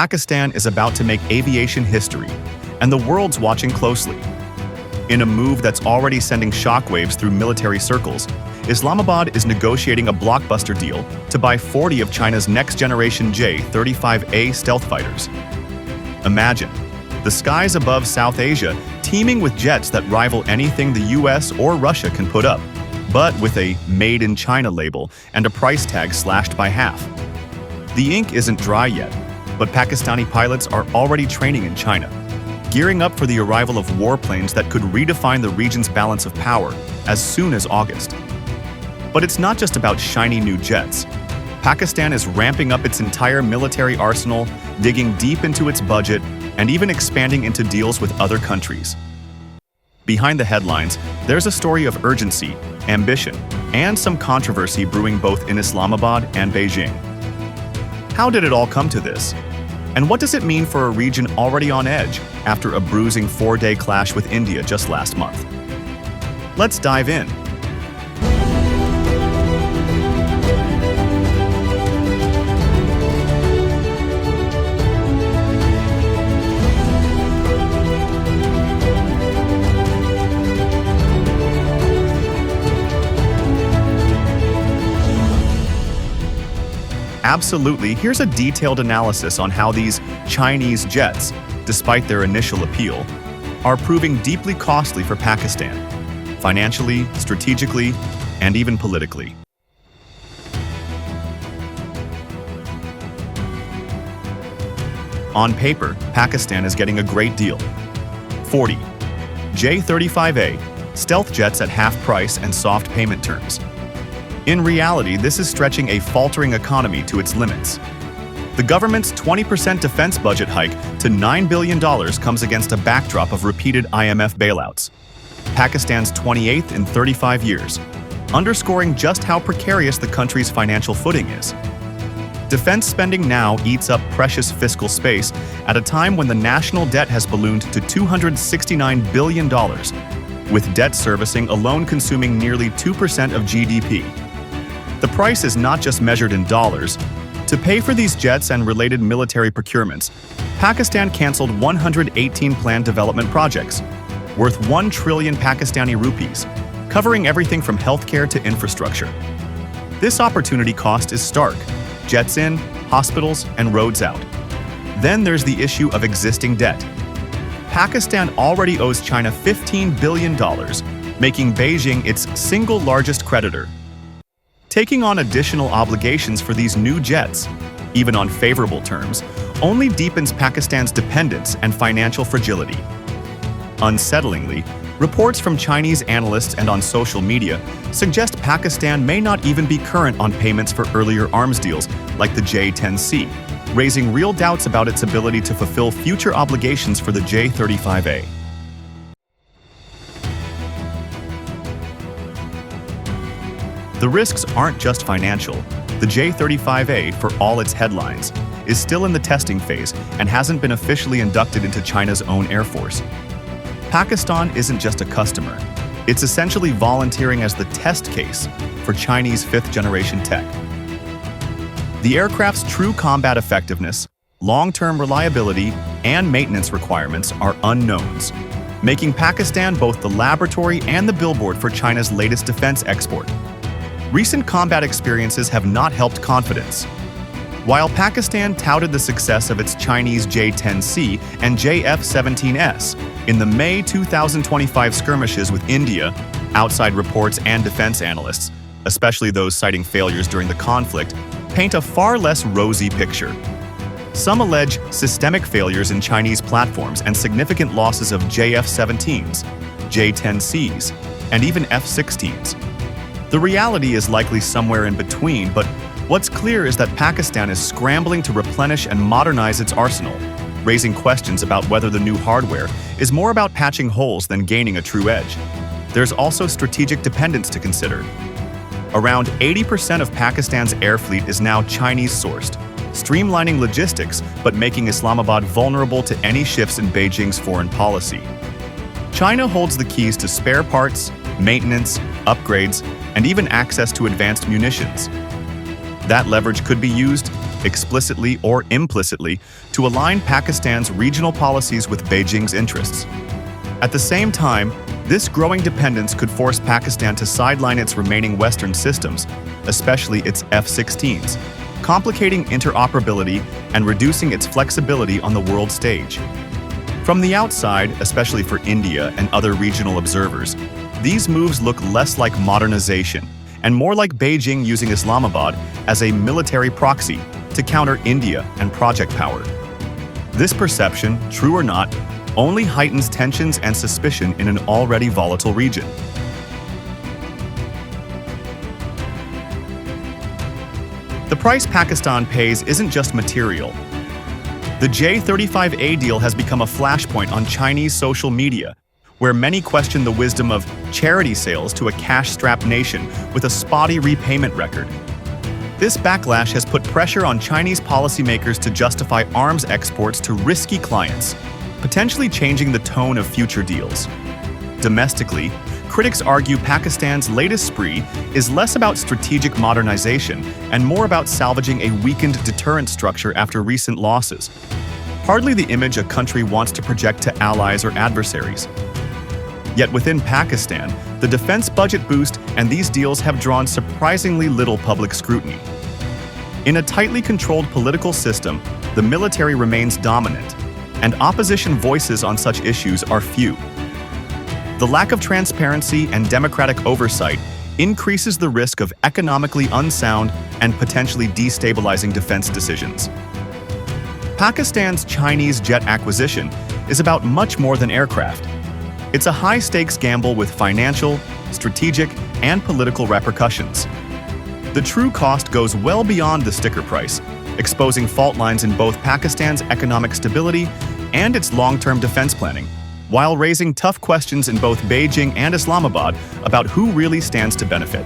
Pakistan is about to make aviation history, and the world's watching closely. In a move that's already sending shockwaves through military circles, Islamabad is negotiating a blockbuster deal to buy 40 of China's next-generation J-35A stealth fighters. Imagine, the skies above South Asia teeming with jets that rival anything the US or Russia can put up, but with a Made in China label and a price tag slashed by half. The ink isn't dry yet, but Pakistani pilots are already training in China, gearing up for the arrival of warplanes that could redefine the region's balance of power as soon as August. But it's not just about shiny new jets. Pakistan is ramping up its entire military arsenal, digging deep into its budget, and even expanding into deals with other countries. Behind the headlines, there's a story of urgency, ambition, and some controversy brewing both in Islamabad and Beijing. How did it all come to this? And what does it mean for a region already on edge after a bruising 4-day clash with India just last month? Let's dive in. Absolutely, here's a detailed analysis on how these Chinese jets, despite their initial appeal, are proving deeply costly for Pakistan, financially, strategically, and even politically. On paper, Pakistan is getting a great deal. 40 J-35A stealth jets at half price and soft payment terms. In reality, this is stretching a faltering economy to its limits. The government's 20% defense budget hike to $9 billion comes against a backdrop of repeated IMF bailouts. Pakistan's 28th in 35 years, underscoring just how precarious the country's financial footing is. Defense spending now eats up precious fiscal space at a time when the national debt has ballooned to $269 billion, with debt servicing alone consuming nearly 2% of GDP. The price is not just measured in dollars. To pay for these jets and related military procurements, Pakistan canceled 118 planned development projects, worth 1 trillion Pakistani rupees, covering everything from healthcare to infrastructure. This opportunity cost is stark: jets in, hospitals, and roads out. Then there's the issue of existing debt. Pakistan already owes China $15 billion, making Beijing its single largest creditor. Taking on additional obligations for these new jets, even on favorable terms, only deepens Pakistan's dependence and financial fragility. Unsettlingly, reports from Chinese analysts and on social media suggest Pakistan may not even be current on payments for earlier arms deals like the J-10C, raising real doubts about its ability to fulfill future obligations for the J-35A. The risks aren't just financial. The J-35A, for all its headlines, is still in the testing phase and hasn't been officially inducted into China's own Air Force. Pakistan isn't just a customer. It's essentially volunteering as the test case for Chinese fifth-generation tech. The aircraft's true combat effectiveness, long-term reliability, and maintenance requirements are unknowns, making Pakistan both the laboratory and the billboard for China's latest defense export. Recent combat experiences have not helped confidence. While Pakistan touted the success of its Chinese J-10C and JF-17S in the May 2025 skirmishes with India, outside reports and defense analysts, especially those citing failures during the conflict, paint a far less rosy picture. Some allege systemic failures in Chinese platforms and significant losses of JF-17s, J-10Cs, and even F-16s. The reality is likely somewhere in between, but what's clear is that Pakistan is scrambling to replenish and modernize its arsenal, raising questions about whether the new hardware is more about patching holes than gaining a true edge. There's also strategic dependence to consider. Around 80% of Pakistan's air fleet is now Chinese-sourced, streamlining logistics but making Islamabad vulnerable to any shifts in Beijing's foreign policy. China holds the keys to spare parts, maintenance, upgrades, and even access to advanced munitions. That leverage could be used explicitly or implicitly, to align Pakistan's regional policies with Beijing's interests. At the same time, this growing dependence could force Pakistan to sideline its remaining Western systems, especially its F-16s, complicating interoperability and reducing its flexibility on the world stage. From the outside, especially for India and other regional observers, these moves look less like modernization and more like Beijing using Islamabad as a military proxy to counter India and project power. This perception, true or not, only heightens tensions and suspicion in an already volatile region. The price Pakistan pays isn't just material. The J-35A deal has become a flashpoint on Chinese social media, where many question the wisdom of charity sales to a cash-strapped nation with a spotty repayment record. This backlash has put pressure on Chinese policymakers to justify arms exports to risky clients, potentially changing the tone of future deals. Domestically, critics argue Pakistan's latest spree is less about strategic modernization and more about salvaging a weakened deterrent structure after recent losses. Hardly the image a country wants to project to allies or adversaries. Yet within Pakistan, the defense budget boost and these deals have drawn surprisingly little public scrutiny. In a tightly controlled political system, the military remains dominant, and opposition voices on such issues are few. The lack of transparency and democratic oversight increases the risk of economically unsound and potentially destabilizing defense decisions. Pakistan's Chinese jet acquisition is about much more than aircraft. It's a high-stakes gamble with financial, strategic, and political repercussions. The true cost goes well beyond the sticker price, exposing fault lines in both Pakistan's economic stability and its long-term defense planning, while raising tough questions in both Beijing and Islamabad about who really stands to benefit.